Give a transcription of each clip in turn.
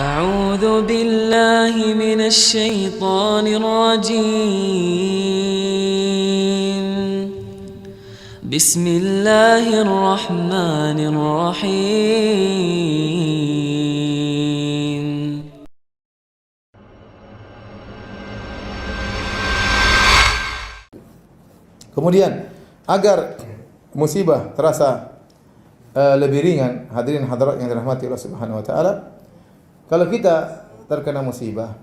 أعوذ بالله من الشيطان الرجيم. بسم الله الرحمن الرحيم. Kemudian agar musibah terasa lebih ringan, hadirin hadirat yang dirahmati Allah Subhanahu wa taala, kalau kita terkena musibah,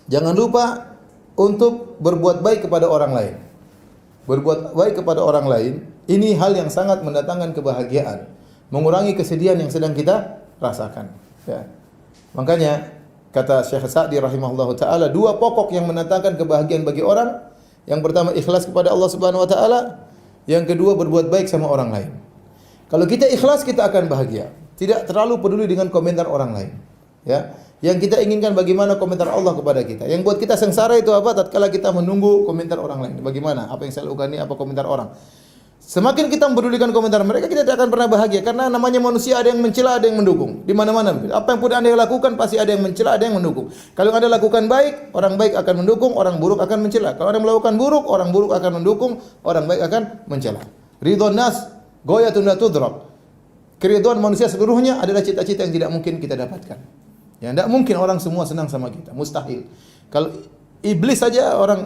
jangan lupa untuk berbuat baik kepada orang lain. Berbuat baik kepada orang lain, ini hal yang sangat mendatangkan kebahagiaan, mengurangi kesedihan yang sedang kita rasakan. Ya. Makanya kata Syekh Sa'di rahimahullahu taala, dua pokok yang mendatangkan kebahagiaan bagi orang, yang pertama ikhlas kepada Allah Subhanahu wa taala, yang kedua berbuat baik sama orang lain. Kalau kita ikhlas, kita akan bahagia. Tidak terlalu peduli dengan komentar orang lain. Ya, yang kita inginkan bagaimana komentar Allah kepada kita. Yang buat kita sengsara itu apa? Tatkala kita menunggu komentar orang lain. Bagaimana? Apa yang saya lakukan ini? Apa komentar orang? Semakin kita mempedulikan komentar mereka, kita tidak akan pernah bahagia. Karena namanya manusia, ada yang mencela, ada yang mendukung. Di mana-mana. Apa yang pun Anda lakukan, pasti ada yang mencela, ada yang mendukung. Kalau Anda lakukan baik, orang baik akan mendukung, orang buruk akan mencela. Kalau Anda melakukan buruk, orang buruk akan mendukung, orang baik akan mencela. Ridhon nas ghayatun la tudrak. Keridhaan manusia seluruhnya adalah cita-cita yang tidak mungkin kita dapatkan. Ya, tidak mungkin orang semua senang sama kita, mustahil. Kalau iblis saja orang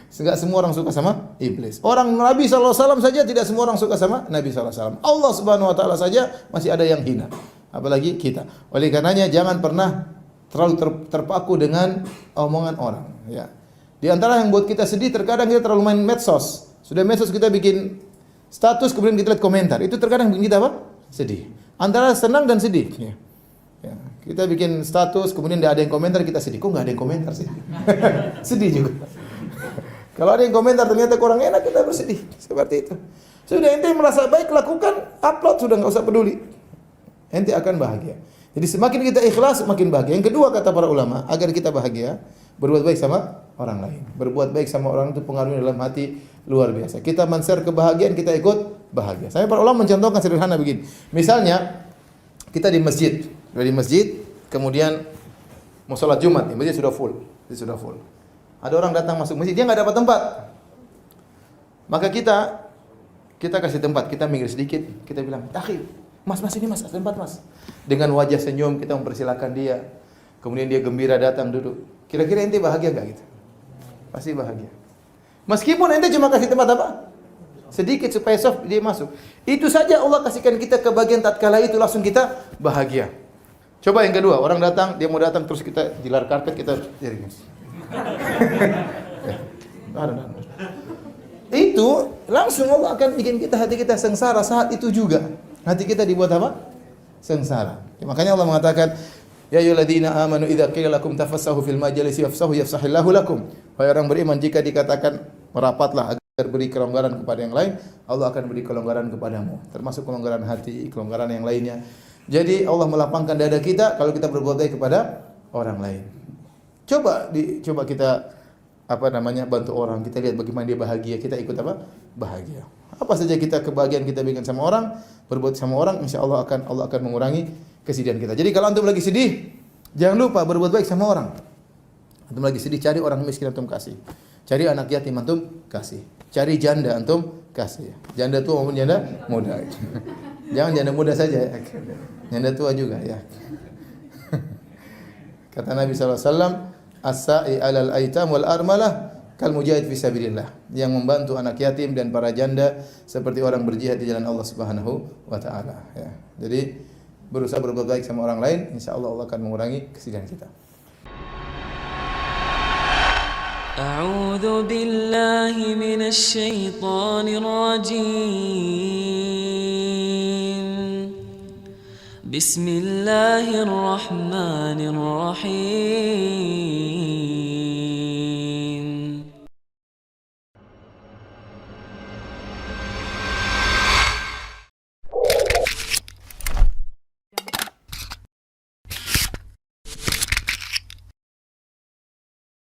enggak semua orang suka sama iblis. Orang Nabi SAW saja tidak semua orang suka sama Nabi SAW. Allah Subhanahu wa taala saja masih ada yang hina. Apalagi kita. Oleh karenanya jangan pernah terlalu terpaku dengan omongan orang, ya. Di antara yang buat kita sedih, terkadang kita terlalu main medsos. Sudah medsos kita bikin status, kemudian kita lihat komentar. Itu terkadang bikin kita apa? Sedih. Antara senang dan sedih. Ya. Ya. Kita bikin status, kemudian tidak ada yang komentar, kita sedih. Kok nggak ada yang komentar sih? Sedih juga. Kalau ada yang komentar ternyata kurang enak, kita bersedih. Seperti itu. Sudah, ente merasa baik, lakukan, upload, sudah nggak usah peduli. Ente akan bahagia. Jadi semakin kita ikhlas, semakin bahagia. Yang kedua kata para ulama, agar kita bahagia, berbuat baik sama orang lain. Berbuat baik sama orang itu pengaruhnya dalam hati luar biasa. Kita men-share kebahagiaan, kita ikut bahagia. Saya para ulama mencontohkan sederhana begini. Misalnya kita di masjid, kemudian mau sholat Jumat, masjid sudah full, Ada orang datang masuk masjid, dia nggak dapat tempat. Maka kita kasih tempat, kita minggir sedikit, kita bilang, "Akhi, Mas ini Mas, tempat Mas." Dengan wajah senyum kita mempersilakan dia. Kemudian dia gembira datang duduk. Kira-kira ente bahagia enggak gitu? Pasti bahagia. Meskipun ente cuma kasih tempat apa? Sedikit supaya soft dia masuk. Itu saja Allah kasihkan kita kebahagiaan tatkala itu langsung kita bahagia. Coba yang kedua, orang datang, dia mau datang terus kita jilar karpet, kita jaring. Itu langsung Allah akan bikin hati kita sengsara saat itu juga. Hati kita dibuat apa? Sengsara. Ya, makanya Allah mengatakan, "Ya ayyuhalladzina amanu idza qila lakum tafassahu fil majalisi fafsahu yafsahillahu lakum." Wahai orang beriman, jika dikatakan merapatlah agar beri kelonggaran kepada yang lain, Allah akan beri kelonggaran kepadamu, termasuk kelonggaran hati, kelonggaran yang lainnya. Jadi Allah melapangkan dada kita kalau kita berbuat baik kepada orang lain. Coba kita bantu orang, kita lihat bagaimana dia bahagia, kita ikut bahagia. Apa saja kebahagiaan kita berikan sama orang, berbuat sama orang, insya Allah akan mengurangi kesedihan kita. Jadi kalau antum lagi sedih, jangan lupa berbuat baik sama orang. Antum lagi sedih, cari orang miskin antum kasih. Cari anak yatim antum kasih. Cari janda antum kasih. Janda tua maupun janda muda. Jangan janda muda saja ya. Janda tua juga ya. Kata Nabi SAW, "As-sa'i 'alal aitam wal armalah kal mujahid fi sabilillah." Yang membantu anak yatim dan para janda seperti orang berjihad di jalan Allah Subhanahu wa taala, ya. Jadi berusaha berbuat baik sama orang lain, insyaallah Allah akan mengurangi kesedihan kita. A'udzu billahi minasy syaithanir rajim. Bismillahirrahmanirrahim.